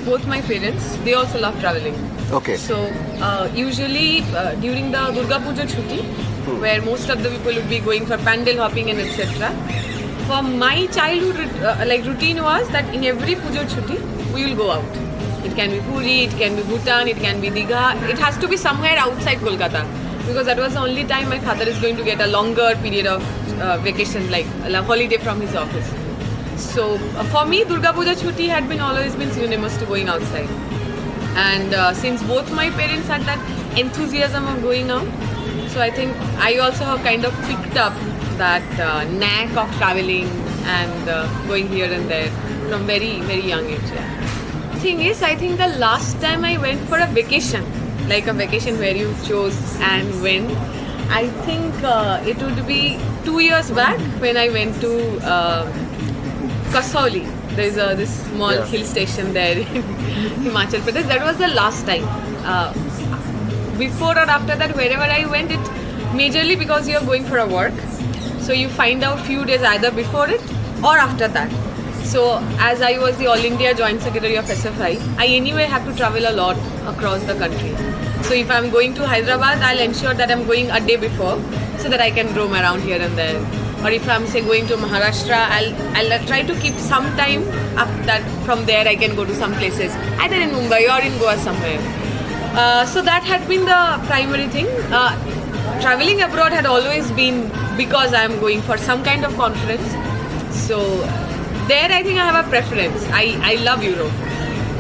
both my parents, they also love traveling. Okay. So usually during the Durga Puja Chutti, where most of the people would be going for pandal hopping and etc. For my childhood, routine was that in every Puja Chutti, we will go out. It can be Puri, it can be Bhutan, it can be Digha. It has to be somewhere outside Kolkata, because that was the only time my father is going to get a longer period of vacation, like a holiday from his office. So for me, Durga Puja Chutti had always been synonymous to going outside. And since both my parents had that enthusiasm of going out, so I think I also have kind of picked up that knack of traveling and going here and there from very, very young age. Yeah. Thing is, I think the last time I went for a vacation, like a vacation where you chose and went, I think it would be 2 years back when I went to Kasauli. There's this small hill station there in Himachal Pradesh. That was the last time. Before or after that, wherever I went, it majorly because you're going for a work. So you find out few days either before it or after that. So as I was the All India Joint Secretary of SFI, I anyway have to travel a lot across the country. So if I'm going to Hyderabad, I'll ensure that I'm going a day before so that I can roam around here and there. Or if I'm say going to Maharashtra, I'll try to keep some time after that. From there I can go to some places, either in Mumbai or in Goa somewhere. So that had been the primary thing. Traveling abroad had always been because I am going for some kind of conference. So there I think I have a preference. I love Europe.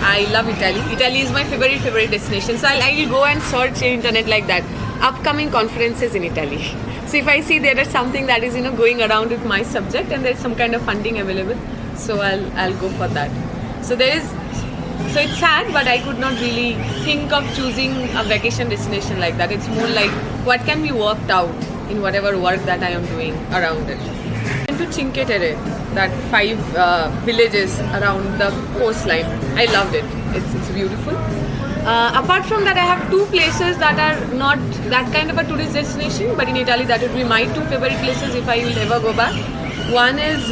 I love Italy. Italy is my favorite destination. So I'll go and search in internet like that. Upcoming conferences in Italy. So if I see there is something that is going around with my subject and there's some kind of funding available, so I'll go for that. So it's sad, but I could not really think of choosing a vacation destination like that. It's more like what can be worked out in whatever work that I am doing around it. I went to Cinque Terre, that 5 villages around the coastline. I loved it. It's beautiful. Apart from that, I have 2 places that are not that kind of a tourist destination, but in Italy that would be my 2 favorite places if I will ever go back. One is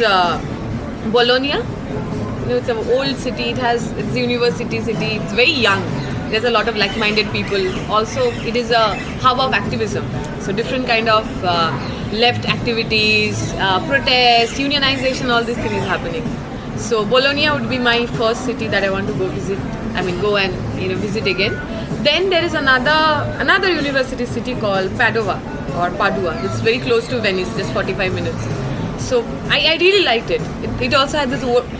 Bologna. It's an old city. It's a university city. It's very young. There's a lot of like-minded people. Also, it is a hub of activism. So different kind of left activities, protests, unionization, all these things happening. So Bologna would be my first city that I want to go visit. Go and visit again. Then there is another university city called Padova or Padua. It's very close to Venice, just 45 minutes. So I really liked it. It also has this old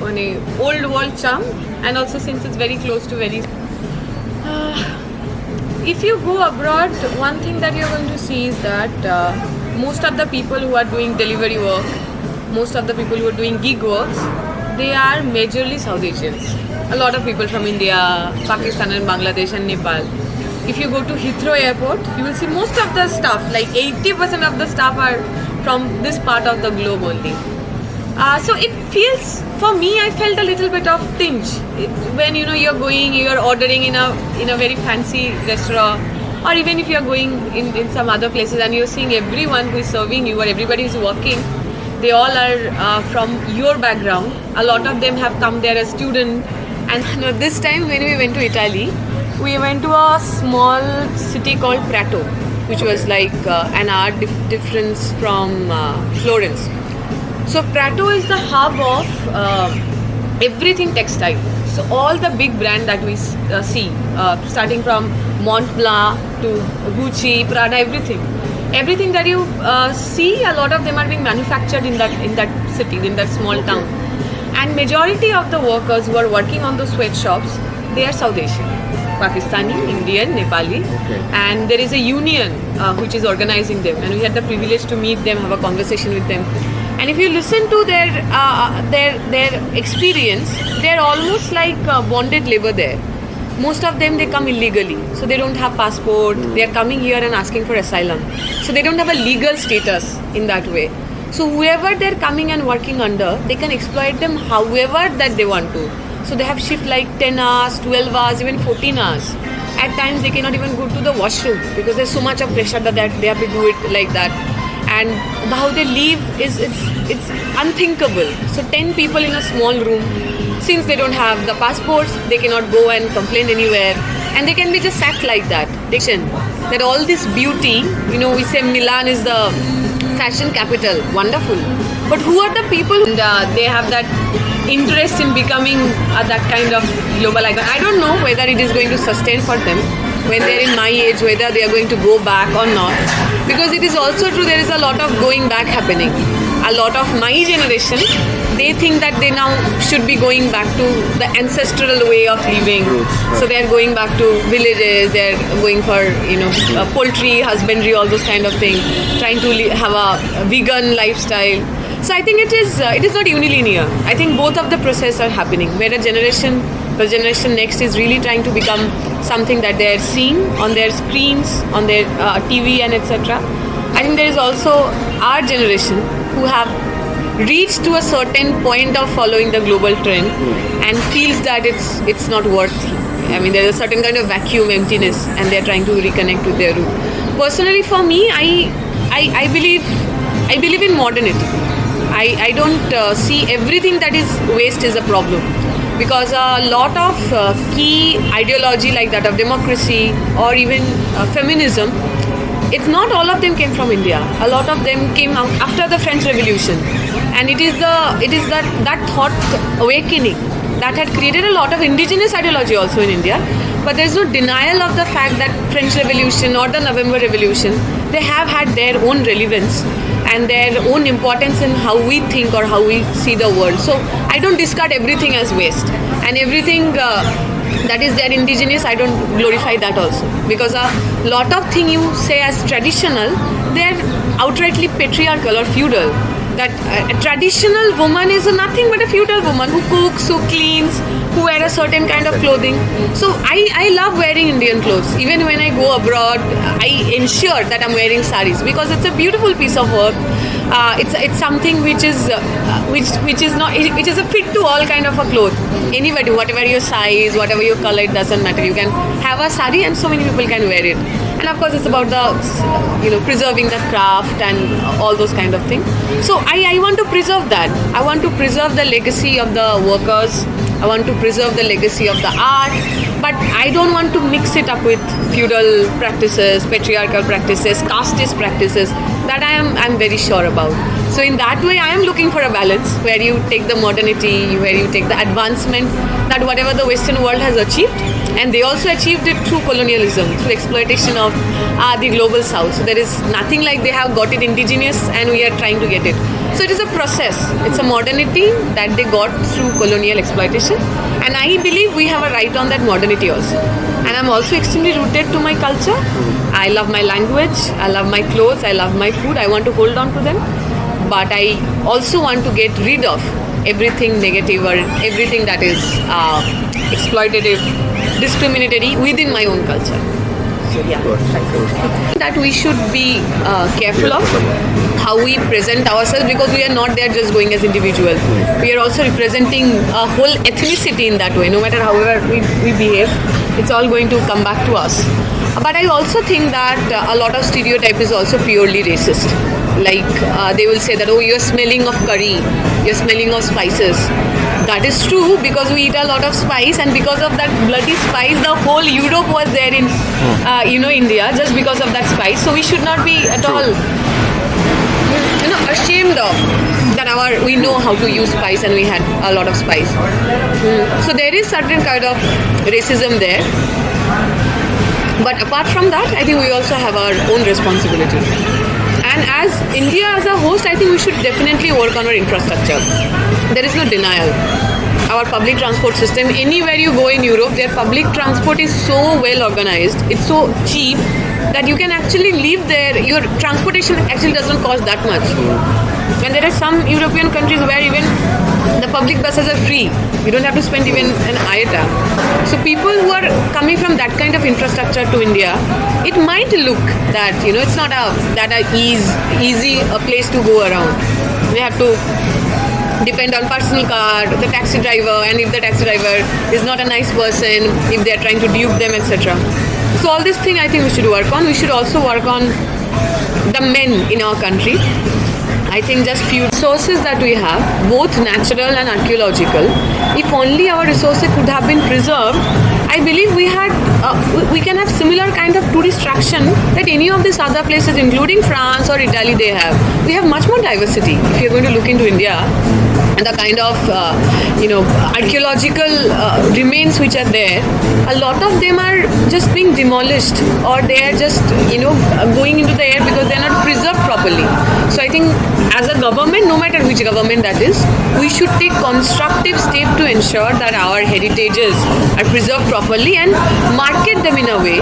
world charm, and also since it's very close to Venice. If you go abroad, one thing that you're going to see is that most of the people who are doing delivery work, most of the people who are doing gig works, they are majorly South Asians. A lot of people from India, Pakistan and Bangladesh and Nepal. If you go to Heathrow Airport, you will see most of the staff, like 80% of the staff are from this part of the globe only. So it feels, for me, I felt a little bit of tinge when you're ordering in a very fancy restaurant, or even if you're going in some other places and you're seeing everyone who is serving you or everybody who's working, they all are from your background. A lot of them have come there as students. And this time when we went to Italy, we went to a small city called Prato, which was like an hour difference from Florence. So Prato is the hub of everything textile. So all the big brands that we see, starting from Montblanc to Gucci, Prada, everything that you see, a lot of them are being manufactured in that city, in that small town. And majority of the workers who are working on those sweatshops, they are South Asian, Pakistani, Indian, Nepali. Okay. And there is a union which is organizing them, and we had the privilege to meet them, have a conversation with them. And if you listen to their experience, they are almost like bonded labor there. Most of them, they come illegally, so they don't have passport. They are coming here and asking for asylum, so they don't have a legal status in that way. So whoever they're coming and working under, they can exploit them however that they want to. So they have shift like 10 hours, 12 hours, even 14 hours. At times they cannot even go to the washroom because there's so much of pressure that they have to do it like that. And how they live is it's unthinkable. So 10 people in a small room, since they don't have the passports, they cannot go and complain anywhere, and they can be just sacked like that. That all this beauty, we say Milan is the fashion capital, wonderful. But who are the people who they have that interest in becoming that kind of global icon? I don't know whether it is going to sustain for them when they're in my age, whether they are going to go back or not. Because it is also true, there is a lot of going back happening. A lot of my generation, they think that they now should be going back to the ancestral way of living. So they are going back to villages, they are going for poultry, husbandry, all those kind of things, trying to have a vegan lifestyle. So I think it is not unilinear. I think both of the process are happening, where the generation next is really trying to become something that they are seeing on their screens, on their TV and etc. I think there is also our generation who have reached to a certain point of following the global trend and feels that it's not worth. I mean, there is a certain kind of vacuum, emptiness, and they are trying to reconnect with their root. Personally, for me, I believe in modernity. I don't see everything that is waste is a problem, because a lot of key ideology like that of democracy or even feminism, it's not all of them came from India. A lot of them came out after the French Revolution, and it is that thought awakening that had created a lot of indigenous ideology also in India. But there is no denial of the fact that French Revolution or the November Revolution, they have had their own relevance and their own importance in how we think or how we see the world. So I don't discard everything as waste, and everything that is there indigenous, I don't glorify that also, because a lot of things you say as traditional, they are outrightly patriarchal or feudal. That a traditional woman is nothing but a feudal woman who cooks, who cleans, who wear a certain kind of clothing. So I love wearing Indian clothes. Even when I go abroad, I ensure that I'm wearing saris, because it's a beautiful piece of work. It's something which is a fit to all kind of a cloth. Anybody, whatever your size, whatever your color, it doesn't matter. You can have a sari and so many people can wear it. And of course, it's about the preserving the craft and all those kind of things. So I want to preserve that. I want to preserve the legacy of the workers. I want to preserve the legacy of the art, but I don't want to mix it up with feudal practices, patriarchal practices, casteist practices that I'm very sure about. So in that way, I am looking for a balance where you take the modernity, where you take the advancement that whatever the Western world has achieved, and they also achieved it through colonialism, through exploitation of the global south. So there is nothing like they have got it indigenous and we are trying to get it. So it is a process. It's a modernity that they got through colonial exploitation, and I believe we have a right on that modernity also. And I'm also extremely rooted to my culture. I love my language, I love my clothes, I love my food. I want to hold on to them, but I also want to get rid of everything negative or everything that is exploitative, discriminatory within my own culture. So yeah, that we should be careful of how we present ourselves, because we are not there just going as individual. We are also representing a whole ethnicity in that way. No matter however we behave, it's all going to come back to us. But I also think that a lot of stereotype is also purely racist. Like they will say that, oh, you're smelling of curry, you're smelling of spices. That is true, because we eat a lot of spice, and because of that bloody spice, the whole Europe was there in India, just because of that spice. So we should not be at all ashamed of that we know how to use spice and we had a lot of spice. So there is certain kind of racism there. But apart from that, I think we also have our own responsibility. And as India as a host, I think we should definitely work on our infrastructure. There is no denial. Our public transport system, anywhere you go in Europe, their public transport is so well organized, it's so cheap that you can actually live there. Your transportation actually doesn't cost that much. And there are some European countries where even the public buses are free. You don't have to spend even an iota. So people who are coming from that kind of infrastructure to India, it might look that it's not easy a place to go around. They have to depend on personal car, the taxi driver, and if the taxi driver is not a nice person, if they are trying to dupe them, etc. So all this thing I think we should work on. We should also work on the men in our country. I think just few resources that we have, both natural and archaeological. If only our resources could have been preserved, I believe we can have similar kind of tourist traction that any of these other places, including France or Italy, they have. We have much more diversity. If you're going to look into India, and the kind of archaeological remains which are there, a lot of them are just being demolished, or they are just going into the air because they are not preserved properly. So I think as a government, no matter which government that is, we should take constructive step to ensure that our heritages are preserved properly and market them in a way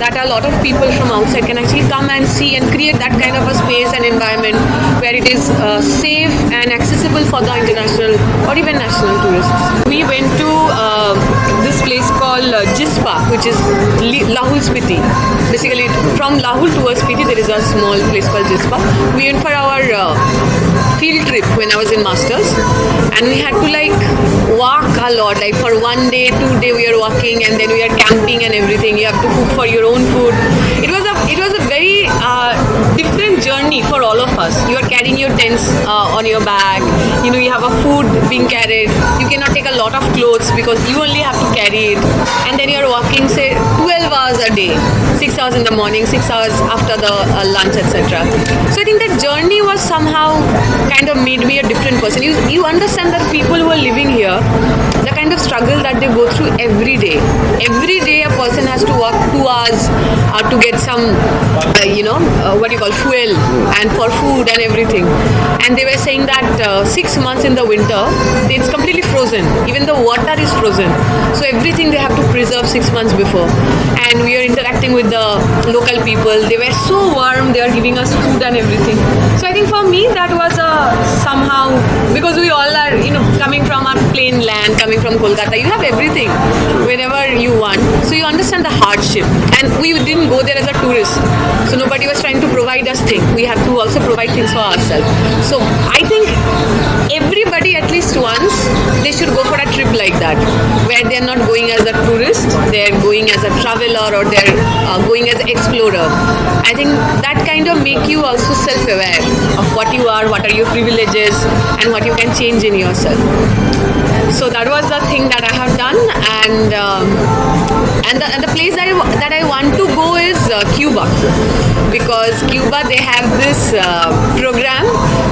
that a lot of people from outside can actually come and see and create that kind of a space and environment where it is safe and accessible for the international or even national tourists. We went to this place called Jispa, which is Lahul Spiti. Basically, from Lahul towards Spiti, there is a small place called Jispa. We went for our field trip when I was in masters, and we had to walk a lot. Like for 1 day, 2 day, we are walking, and then we are camping and everything. You have to cook for your own food. It was a very different journey for all of us. You are carrying your tents on your back. You have a food being carried. You cannot take a lot of clothes because you only have to carry it. And then you are walking, say, 12 hours a day, 6 hours in the morning, 6 hours after the lunch, etc. So I think that journey was somehow kind of made me a different person. You understand that people who are living here, the kind of struggle that they go through every day. Every day a person has to walk 2 hours to get some, fuel and for food and everything. And they were saying that 6 months in the winter, it's completely frozen. Even the water is frozen. So everything they have to preserve 6 months before. And we are interacting with the local people. They were so warm. They are giving us food and everything. So I think for me that was somehow, because we all are, coming from a plain land, coming from Kolkata, you have everything whenever you want. So you understand the hardship. And we didn't go there as a tourist. So nobody was trying to provide us things. We have to also provide things for ourselves. So I think everybody at least once, they should go for a trip like that, where they're not going as a tourist, they're going as a traveler, or they're going as an explorer. I think that kind of make you also self-aware of what you are, what are your privileges, and what you can change in yourself. So that was the thing that I have done, and the place that I want to go is Cuba, because Cuba, they have this program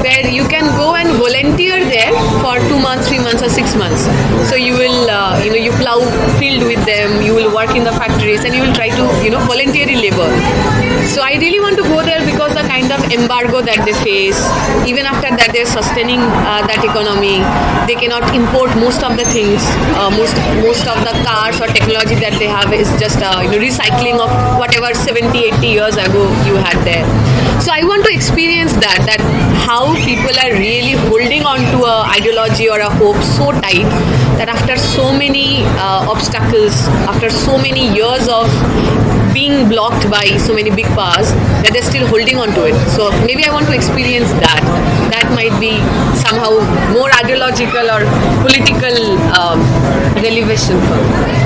where you can go and volunteer there for 2 months, 3 months, or 6 months. So you will you plow field with them, you will work in the factories, and you will try to voluntarily labor. So I really want to go there because the kind of embargo that they face, even after that they're sustaining that economy. They cannot import most of the things. Most of the cars or technology that they have is just recycling of whatever 70, 80 years ago you had there. So I want to experience that how people are really holding on to a ideology or a hope so tight that after so many obstacles, after so many years of being blocked by so many big powers, that they're still holding on to it. So maybe I want to experience that. That might be somehow more ideological or political relevation for me.